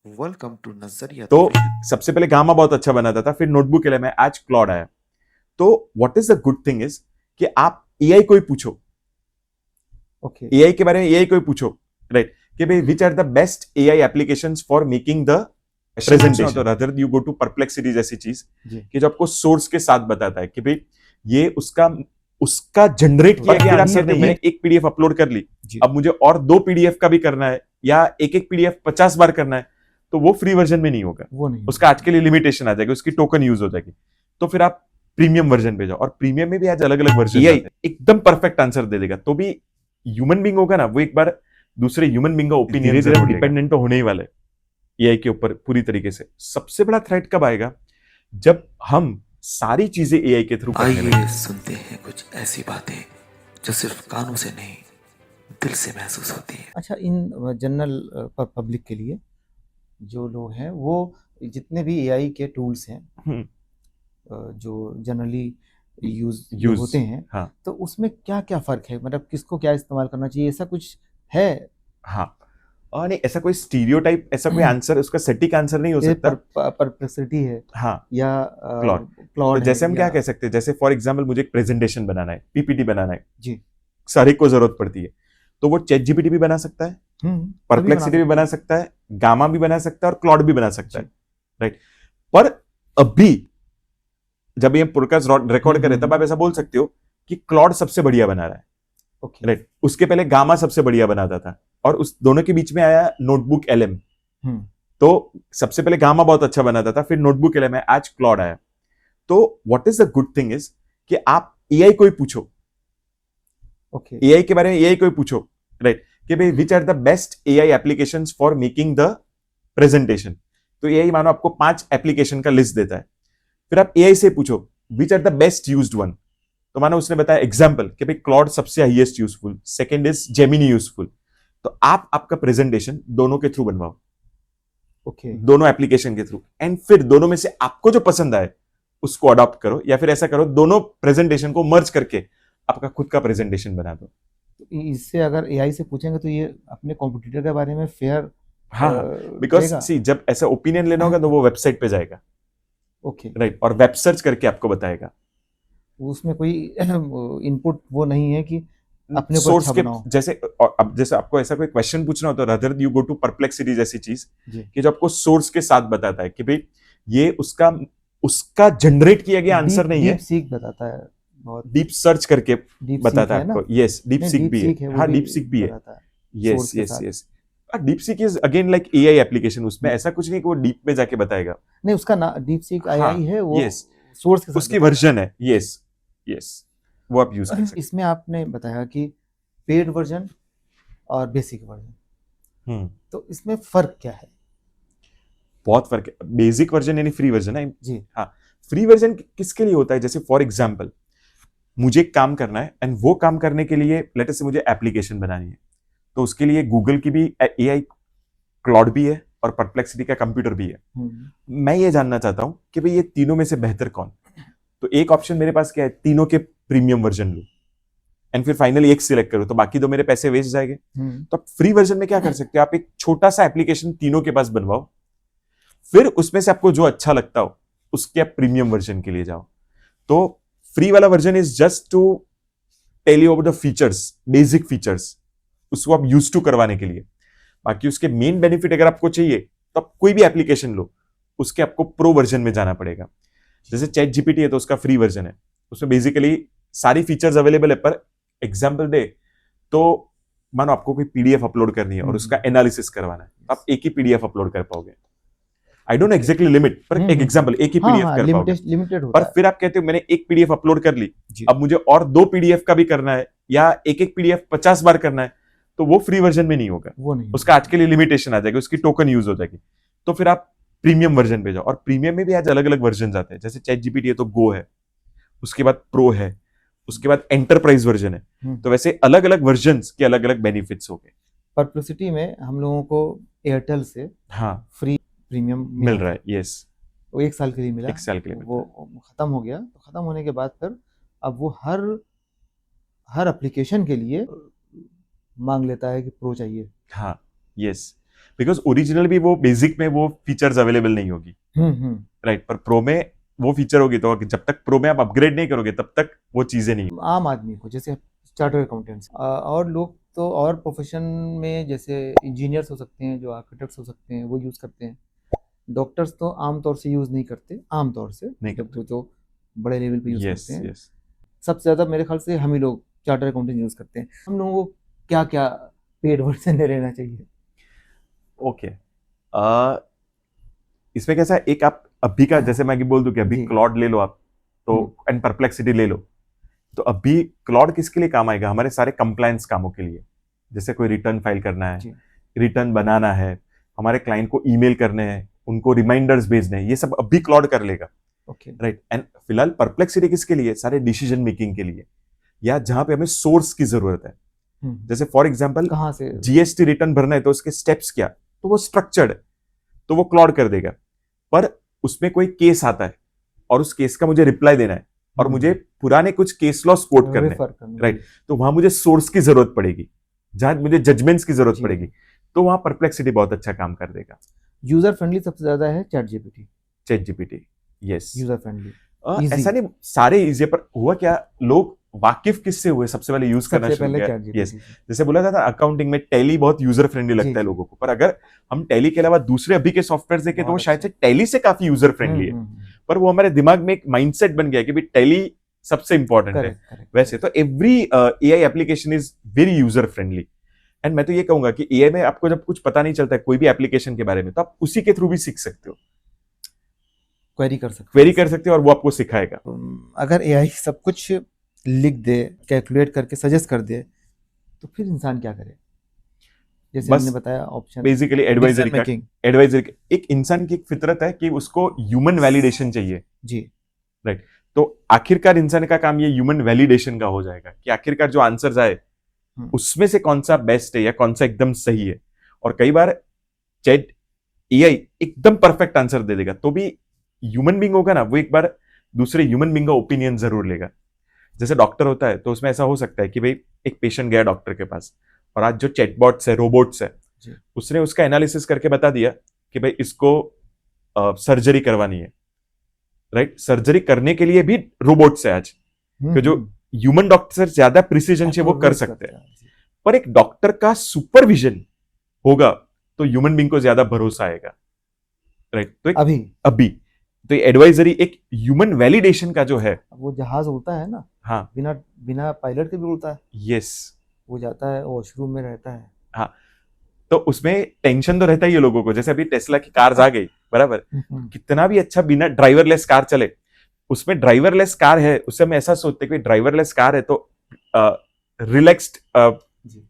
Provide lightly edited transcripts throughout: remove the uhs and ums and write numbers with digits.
Welcome to नजरिया तो तौफीक। सबसे पहले गामा बहुत अच्छा बनाता था, फिर नोटबुक के लिए मैं आज क्लॉड आया। तो what is the good thing is कि आप एआई को ही पूछो, ओके एआई के बारे में एआई को ही पूछो, राइट, कि भाई which are the best AI applications for making the presentation. तो rather you go to Perplexity जैसी चीज जी कि जो आपको सोर्स के साथ बताता है कि भाई ये उसका उसका जनरेट किया गया आंसर नहीं है। एक पीडीएफ अपलोड कर ली, जी अब मुझे और 2 पीडीएफ का भी करना है या एक पीडीएफ 50 बार करना है, तो वो फ्री वर्जन में नहीं होगा, वो नहीं उसका आज के लिए लिमिटेशन आ जाएगी, उसकी टोकन यूज हो जाएगी। तो फिर आप प्रीमियम वर्जन पे जाओ, और प्रीमियम में भी आज अलग अलग वर्जन एआई एकदम परफेक्ट आंसर दे देगा। तो भी ह्यूमन बींग होगा ना, वो एक बार दूसरे ह्यूमन बींग का ओपिनियन धीरे डिपेंडेंट तो होने ही वाले एआई के ऊपर पूरी तरीके से। सबसे बड़ा थ्रेट कब आएगा? जब हम सारी चीजें एआई के थ्रू करने आइए लगे। सुनते हैं कुछ ऐसी बातें जो सिर्फ कानों से नहीं दिल से महसूस होती है। अच्छा, इन जनरल पब्लिक के लिए जो लोग हैं वो जितने भी एआई के टूल्स हैं हम्म, जो जनरली यूज यूज होते हैं, हाँ तो उसमें क्या क्या फर्क है, मतलब किसको क्या इस्तेमाल करना चाहिए, ऐसा कुछ है? हाँ, और नहीं ऐसा कोई स्टीरियोटाइप, ऐसा कोई आंसर, उसका सटीक आंसर नहीं हो जैसे सकता। परप्लेक्सिटी है हाँ, या क्लॉड। क्लॉड तो है जैसे हम क्या या कह सकते हैं, जैसे फॉर एग्जाम्पल मुझे एक प्रेजेंटेशन बनाना है, पीपीटी बनाना है, जी सारी को जरूरत पड़ती है, तो वो चैट जीपीटी भी बना सकता है, सभी परप्लेक्सिटी भी बना सकता है, गामा भी बना सकता है, और क्लॉड भी बना सकता है, जी। राइट। पर अभी जब ये पॉडकास्ट रिकॉर्ड करे तब आप ऐसा बोल सकते हो कि क्लॉड सबसे बढ़िया बना रहा है, ओके राइट। उसके पहले गामा सबसे बढ़िया बनाता था, और उस दोनों के बीच में आया नोटबुक एलएम। तो सबसे पहले गामा बहुत अच्छा बनाता था, फिर नोटबुक एलएम है, आज क्लॉड आया। तो what is the good thing is कि आप एआई को ही पूछो, ओके एआई के बारे में एआई को ही पूछो, राइट, कि भाई which are the best AI applications for making the presentation. तो एआई मानो आपको 5 एप्लीकेशन का लिस्ट देता है, फिर आप एआई से पूछो which are the best used one. तो मानो उसने बताया एग्जांपल कि भाई क्लॉड सबसे highest useful, second is Gemini useful. तो आप आपका प्रेजेंटेशन दोनों के थ्रू बनवाओ, ओके दोनों एप्लीकेशन के थ्रू, एंड फिर दोनों में से आपको जो पसंद आए उसको अडॉप्ट करो, या फिर ऐसा करो दोनों प्रेजेंटेशन को मर्ज करके आपका खुद का प्रेजेंटेशन बना दो। इससे अगर एआई से पूछेंगे तो ये अपने कॉम्पिटिटर के बारे में फेयर हाँ, बिकॉज करेगा? सी जब ऐसा ओपिनियन लेना होगा तो वो वेबसाइट पे जाएगा, ओके राइट, और वेब सर्च करके आपको बताएगा। उसमें कोई इनपुट वो नहीं है कि अपने को सोर्स अच्छा के बनाओ। जैसे, और अब जैसे आपको ऐसा कोई क्वेश्चन पूछना हो तो rather you go to Perplexity जैसी चीज जी कि जो आपको सोर्स के साथ बताता है कि भाई ये उसका उसका जनरेट किया गया आंसर नहीं है, डीप सीक बताता है बहुत। डीप सर्च करके डीप बताता सीक है है ना? आपको। यस, डीप नहीं, सीक डीप भी सीक है, है, वो हाँ भी डीप सीक भी है। बताता है यस सोर्स के यस साथ। Yes, deep seek is again like AI application, उसमें ऐसा कुछ नहीं कि वो डीप में जाके बताएगा। नहीं, उसका ना डीप सीक हाँ, आई है, वो yes, सोर्स के साथ उसकी बताता है। वर्जन है। यस यस, वो आप यूज कर सकते इसमें आपने बताया कि पेड वर्जन और बेसिक वर्जन, हैं। तो इसमें फर्क क्या है? बहुत फर्क है। बेसिक वर्जन यानी फ्री वर्जन है। जी हाँ, फ्री वर्जन किसके लिए होता है? जैसे फॉर एग्जाम्पल मुझे एक काम करना है, एंड वो काम करने के लिए लेट अस से मुझे एप्लीकेशन बनानी है, तो उसके लिए गूगल की भी एआई क्लॉड भी है और परप्लेक्सिटी का कंप्यूटर भी है। मैं ये जानना चाहता हूं कि भाई ये तीनों में से बेहतर कौन। तो एक ऑप्शन मेरे पास क्या है, तीनों के प्रीमियम वर्जन लूं, एंड फिर फाइनली एक सिलेक्ट करो, तो बाकी दो मेरे पैसे वेस्ट जाएंगे। तो आप फ्री वर्जन में क्या कर सकते हो, आप एक छोटा सा एप्लीकेशन तीनों के पास बनवाओ, फिर उसमें से आपको जो अच्छा लगता हो उसके आप प्रीमियम वर्जन के लिए जाओ। तो फ्री वाला version is just to tell you about the features, basic features, उसको आप यूज टू करवाने के लिए। बाकी उसके मेन बेनिफिट अगर आपको चाहिए तो आप कोई भी एप्लीकेशन लो, उसके आपको प्रो वर्जन में जाना पड़ेगा। जैसे चैट जीपीटी है तो उसका फ्री वर्जन है, उसमें बेसिकली सारी फीचर्स अवेलेबल है। पर एग्जाम्पल दे तो मानो आपको कोई पीडीएफ अपलोड करनी है और उसका एनालिसिस करवाना है, तो आप एक ही पीडीएफ अपलोड कर पाओगे। I don't know exactly limit, पर एक एग्जांपल, एक ही पीडीएफ कर पाओगे। लिमिटेड होता पर है। फिर आप कहते हो मैंने एक पीडीएफ अपलोड कर ली, जी अब मुझे और 2 पीडीएफ का भी करना है, या एक पीडीएफ 50 बार करना है, तो वो फ्री वर्जन में नहीं होगा, वो नहीं उसका आज के लिए लिमिटेशन आ जाएगी, उसकी टोकन यूज हो जाएगी। तो फिर आप प्रीमियम वर्जन पे जाओ, और प्रीमियम में भी आज अलग अलग वर्जन आते हैं। जैसे चैट जीपीटी है तो गो है, उसके बाद प्रो है, उसके बाद एंटरप्राइज वर्जन है। तो वैसे अलग अलग वर्जन के अलग अलग बेनिफिट्स हो गए। परप्लेक्सिटी में हम लोगों को एयरटेल से हाँ, फ्री प्रीमियम मिल रहा है। यस, वो 1 साल के लिए मिला। 1 साल के लिए वो खत्म हो गया, तो खत्म होने के बाद फिर अब वो हर एप्लीकेशन के लिए मांग लेता है कि प्रो चाहिए। हाँ, यस, बिकॉज ओरिजिनल भी वो बेसिक में वो फीचर्स अवेलेबल नहीं होगी, राइट, पर प्रो में वो फीचर होगी, तो जब तक प्रो में आप अपग्रेड नहीं करोगे तब तक वो चीजें नहीं। आम आदमी को जैसे चार्टर्ड अकाउंटेंट्स और लोग तो और प्रोफेशन में जैसे इंजीनियर्स हो सकते हैं, जो आर्किटेक्ट्स हो सकते हैं, वो यूज़ करते हैं। डॉक्टर्स तो आमतौर से यूज़ नहीं करते, आमतौर से नहीं जब वो तो बड़े लेवल पे यूज़ यस करते हैं। यस सबसे ज़्यादा मेरे ख्याल से हम ही लोग चार्टर्ड अकाउंटेंट यूज़ करते हैं। हम लोगों को क्या क्या पेड वर्जन ले लेना चाहिए? ओके, इसमें कैसा है, एक आप अभी का जैसे मैं बोल दूं कि अभी जी। क्लॉड ले लो आप, तो एंड परप्लेक्सिटी ले लो, तो अभी क्लॉड किसके लिए काम आएगा? हमारे सारे कंप्लायंस कामों के लिए, जैसे कोई रिटर्न फाइल करना है, जी। रिटर्न बनाना है, हमारे क्लाइंट को ईमेल करने हैं, उनको रिमाइंडर्स भेजने हैं, ये सब अभी क्लॉड कर लेगा, ओके। राइट। एंड फिलहाल परप्लेक्सिटी किसके लिए? सारे डिसीजन मेकिंग के लिए, या जहां पे हमें सोर्स की जरूरत है। जैसे फॉर एग्जांपल कहाँ से? जीएसटी रिटर्न भरना है तो उसके स्टेप्स क्या, तो वो स्ट्रक्चर्ड है, तो वो क्लॉड कर देगा। पर उसमें कोई केस आता है और उस केस का मुझे रिप्लाई देना है और मुझे पुराने कुछ केस लॉ कोट करने हैं, राइट, तो वहां मुझे सोर्स की जरूरत पड़ेगी, जहां मुझे जजमेंट्स की जरूरत पड़ेगी, तो वहां परप्लेक्सिटी बहुत अच्छा काम कर देगा। यूजर फ्रेंडली सबसे ज्यादा है chat GPT, yes, user friendly. ऐसा नहीं सारे इजी, पर हुआ क्या, लोग वाकिफ किससे हुए, सबसे पहले यूज करना शुरू किया। यस, जैसे बोला था अकाउंटिंग में टैली बहुत यूजर फ्रेंडली लगता है लोगों को, पर अगर हम टैली के अलावा दूसरे अभी के सॉफ्टवेयर देखें तो वो शायद से टैली से काफी यूजर फ्रेंडली है, पर वो हमारे दिमाग में एक माइंडसेट बन गया कि भाई टैली सबसे इंपॉर्टेंट है। वैसे तो every AI application is very user friendly. And मैं तो ये कहूंगा कि एआई में आपको जब कुछ पता नहीं चलता है कोई भी एप्लीकेशन के बारे में, तो आप उसी के थ्रू भी सीख सकते हो, क्वेरी कर सकते हो और वो आपको सिखाएगा। अगर एआई सब कुछ लिख दे, कैलकुलेट करके सजेस्ट कर दे, तो फिर इंसान क्या करे? जैसे हमने बताया ऑप्शन बेसिकली एडवाइजरी एक इंसान की एक फितरत है कि उसको ह्यूमन वैलिडेशन चाहिए, जी, राइट। तो आखिरकार इंसान का काम ये ह्यूमन वैलिडेशन का हो जाएगा कि आखिरकार जो आंसर आए उसमें से कौन सा बेस्ट है या कौन सा एकदम सही है। और कई बार चैट एआई एकदम परफेक्ट आंसर दे देगा, तो भी ह्यूमन बीइंग होगा ना, वो एक बार दूसरे ह्यूमन बीइंग का ओपिनियन जरूर लेगा। जैसे डॉक्टर होता है तो उसमें ऐसा हो सकता है कि भाई एक पेशेंट गया डॉक्टर के पास, और आज जो चैटबॉट्स है, रोबोट्स है, उसने उसका एनालिसिस करके बता दिया कि भाई इसको सर्जरी करवानी है, राइट। सर्जरी करने के लिए भी रोबोट्स है आज, तो जो ह्यूमन डॉक्टर से ज्यादा प्रिसीजन से वो कर सकते हैं, पर एक डॉक्टर का सुपरविजन होगा तो ह्यूमन बीइंग को ज्यादा भरोसा आएगा, राइट। तो अभी तो एडवाइजरी एक ह्यूमन वैलिडेशन का जो है, वो जहाज उड़ता है ना, हाँ, बिना पायलट के भी उड़ता है, यस, वो जाता है वॉशरूम में रहता है, हाँ, तो उसमें टेंशन तो रहता ही है लोगों को। जैसे अभी टेस्ला की कार्स आ गई, बराबर, कितना भी अच्छा बिना ड्राइवरलेस कार चले, उसमें ड्राइवरलेस कार है, उससे हम ऐसा सोचते कि ड्राइवरलेस कार है तो रिलैक्स्ड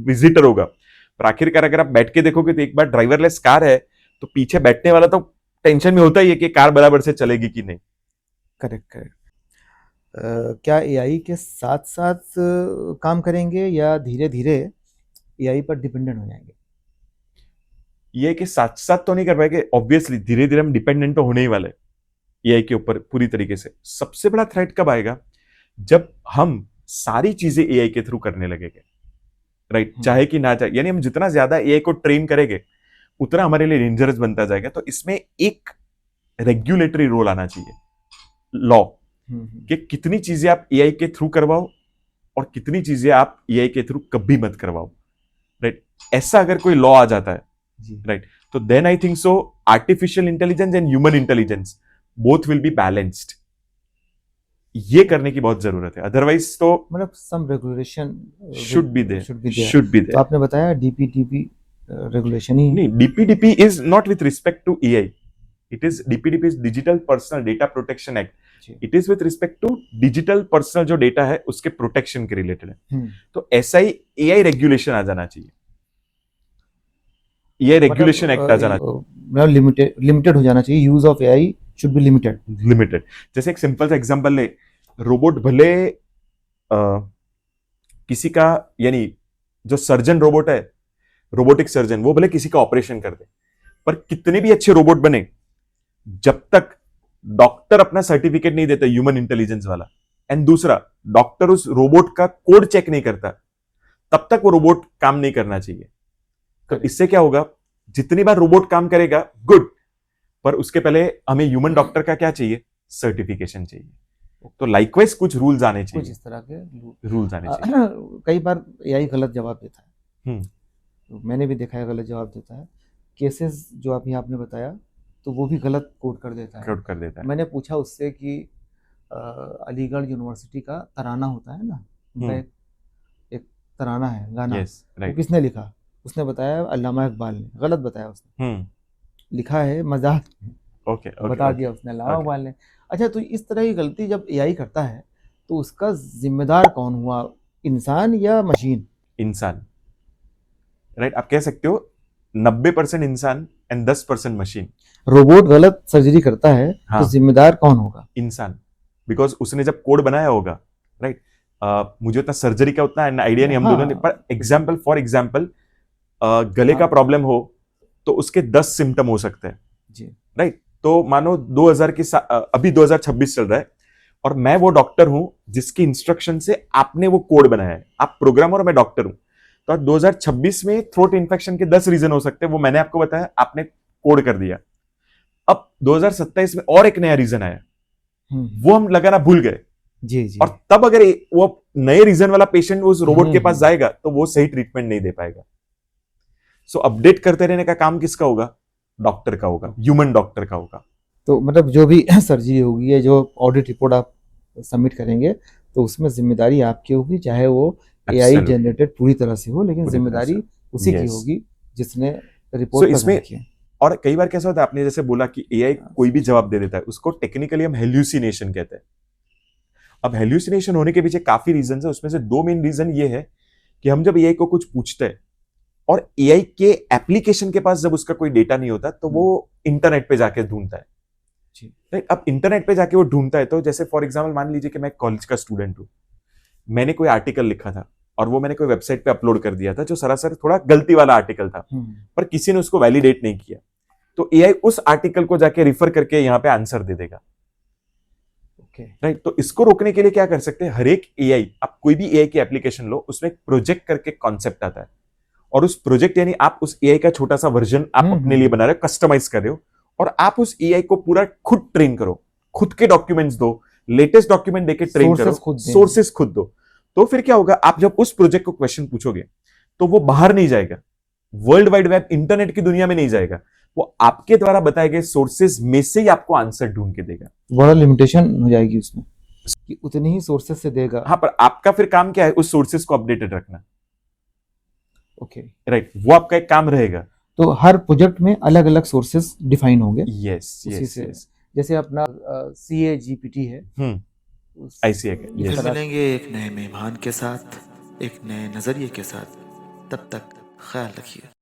विजिटर होगा, पर आखिरकार अगर आप बैठ के देखोगे तो एक बार ड्राइवरलेस कार है तो पीछे बैठने वाला तो टेंशन में होता ही है कि कार बराबर से चलेगी कि नहीं। करेक्ट। क्या एआई के साथ साथ काम करेंगे या धीरे धीरे एआई पर डिपेंडेंट हो जाएंगे? एआई के साथ साथ तो नहीं कर पाएंगे, ऑब्वियसली धीरे धीरे हम डिपेंडेंट तो होने ही वाले एआई के ऊपर पूरी तरीके से। सबसे बड़ा थ्रेट कब आएगा? जब हम सारी चीजें एआई के थ्रू करने लगेंगे, राइट, चाहे कि ना चाहे, यानी हम जितना ज्यादा एआई को ट्रेन करेंगे उतना हमारे लिए डेंजरस बनता जाएगा। तो इसमें एक रेगुलेटरी रोल आना चाहिए, लॉ, कि कितनी चीजें आप एआई के थ्रू करवाओ और कितनी चीजें आप एआई के थ्रू कभी मत करवाओ, राइट। ऐसा अगर कोई लॉ आ जाता है, राइट, तो then I think so artificial intelligence and human intelligence both will be balanced. ये करने की बहुत जरूरत है, अदरवाइज तो मतलब some regulation should be there. तो आपने बताया डीपीडीपी रेगुलेशन ही नहीं, DPDP is not with respect to AI, it is DPDP is digital personal data protection act, it is with respect to digital personal जो data है उसके protection के related है। तो ऐसा ही एआई रेगुलेशन आ जाना चाहिए, एआई रेगुलेशन एक्ट आ जाना चाहिए, लिमिटेड हो जाना चाहिए, use of AI should be limited. जैसे एक सिंपल सा एग्जांपल ले, रोबोट भले किसी का, यानी जो सर्जन रोबोट है, रोबोटिक सर्जन, वो भले किसी का ऑपरेशन कर दे, पर कितने भी अच्छे रोबोट बने, जब तक डॉक्टर अपना सर्टिफिकेट नहीं देता ह्यूमन इंटेलिजेंस वाला, एंड दूसरा डॉक्टर उस रोबोट का कोड चेक नहीं करता, तब तक वो रोबोट काम नहीं करना चाहिए। तो इससे क्या होगा, जितनी बार रोबोट काम करेगा गुड, पर उसके पहले हमें ह्यूमन डॉक्टर का क्या चाहिए, सर्टिफिकेशन चाहिए। तो लाइकवाइज कुछ रूल्स आने कुछ चाहिए, इस तरह के रूल्स आने चाहिए। कई बार एआई गलत जवाब देता है। हम्म। तो मैंने भी देखा है गलत जवाब देता है। केसेस जो आप यहाँ आपने बताया तो वो भी गलत कोड कर देता है। कोड कर देता है। मैंने पूछा उससे कि अलीगढ़ यूनिवर्सिटी का तराना होता है ना, उनका एक तराना है, गाना, यस वो राइट। किसने लिखा? उसने बताया अल्लामा इकबाल ने। गलत बताया उसने, लिखा है मजाक, ओके बता दिया उसने अल्लामा इकबाल ने। अच्छा, तो इस तरह की गलती जब एआई करता है तो उसका जिम्मेदार कौन हुआ, इंसान या मशीन? इंसान, राइट। आप कह सकते हो 90% इंसान एंड 10% मशीन। रोबोट गलत सर्जरी करता है हाँ। तो जिम्मेदार कौन होगा? इंसान, बिकॉज उसने जब कोड बनाया होगा, राइट। मुझे उतना सर्जरी का उतना आइडिया नहीं, हम हाँ। दोनों ने, पर एग्जाम्पल फॉर एग्जाम्पल गले का हाँ। प्रॉब्लम हो तो उसके 10 सिम्टम हो सकते हैं, जी, राइट। तो मानो 2000 की अभी 2026 चल रहा है और मैं वो डॉक्टर हूं जिसकी इंस्ट्रक्शन से आपने वो कोड बनाया है। आप प्रोग्रामर और मैं डॉक्टर हूं, तो 2026 में थ्रोट इन्फेक्शन के 10 रीजन हो सकते हैं, वो मैंने आपको बताया, आपने कोड कर दिया। अब 2027 में और एक नया रीजन आया, वो हम लगाना भूल गए। जी जी। और तब अगर वो नए रीजन वाला पेशेंट उस रोबोट के पास जाएगा तो वो सही ट्रीटमेंट नहीं दे पाएगा। सो अपडेट करते रहने का काम किसका होगा? डॉक्टर का होगा, ह्यूमन डॉक्टर का होगा। तो मतलब जो भी सर्जरी होगी या जो ऑडिट रिपोर्ट आप सबमिट करेंगे तो उसमें जिम्मेदारी आपकी होगी, चाहे वो एआई Absolutely. जनरेटेड पूरी तरह से हो, लेकिन पूरी तरह जिम्मेदारी से। उसी की Yes. होगी जिसने रिपोर्ट इसमें की है। और कई बार कैसा होता है, आपने जैसे बोला कि एआई कोई भी जवाब दे देता है, उसको टेक्निकली हम हेल्यूसिनेशन कहते हैं। अब हेल्यूसिनेशन होने के पीछे काफी रीजन है, उसमें से 2 मेन रीजन ये है कि हम जब एआई को कुछ पूछते हैं और एआई के एप्लीकेशन के पास जब उसका कोई डेटा नहीं होता तो वो इंटरनेट पे जाके ढूंढता है, राइट। अब इंटरनेट पे जाके वो ढूंढता है, तो जैसे फॉर एग्जाम्पल मान लीजिए कि मैं कॉलेज का स्टूडेंट हूं, मैंने कोई आर्टिकल लिखा था और वो मैंने कोई वेबसाइट पे अपलोड कर दिया था जो सरासर थोड़ा गलती वाला आर्टिकल था, पर किसी ने उसको वैलिडेट नहीं किया, तो एआई उस आर्टिकल को जाके रिफर करके यहां पे आंसर दे देगा, राइट। तो इसको रोकने के लिए क्या कर सकते हैं, हर एक एआई, आप कोई भी एआई की एप्लीकेशन लो, उसमें एक प्रोजेक्ट करके कॉन्सेप्ट आता है, और उस प्रोजेक्ट यानी आप उस एआई का छोटा सा वर्जन आप अपने लिए बना रहे हो, कस्टमाइज कर रहे हो, और आप उस एआई को पूरा खुद ट्रेन करो, खुद के डॉक्यूमेंट्स दो, लेटेस्ट डॉक्यूमेंट देके ट्रेन करो, सोर्सेस खुद दो। तो फिर क्या होगा, आप जब उस प्रोजेक्ट को क्वेश्चन पूछोगे तो वो बाहर नहीं जाएगा, वर्ल्ड वाइड वेब इंटरनेट की दुनिया में नहीं जाएगा, वो आपके द्वारा बताए गए सोर्सेज में से ही आपको आंसर ढूंढ के देगा। बड़ा लिमिटेशन हो जाएगी उसमें कि उतनी ही सोर्सेज से देगा। हाँ, पर आपका फिर काम क्या है, उस सोर्सेज को अपडेटेड रखना, ओके, राइट। वो आपका एक काम रहेगा। तो हर प्रोजेक्ट में अलग अलग सोर्सेज डिफाइन होंगे। Yes yes yes. जैसे अपना CAGPT है, ICA के, फिर yes. मिलेंगे एक नए मेहमान के साथ, एक नए नजरिए के साथ। तब तक ख्याल रखिए।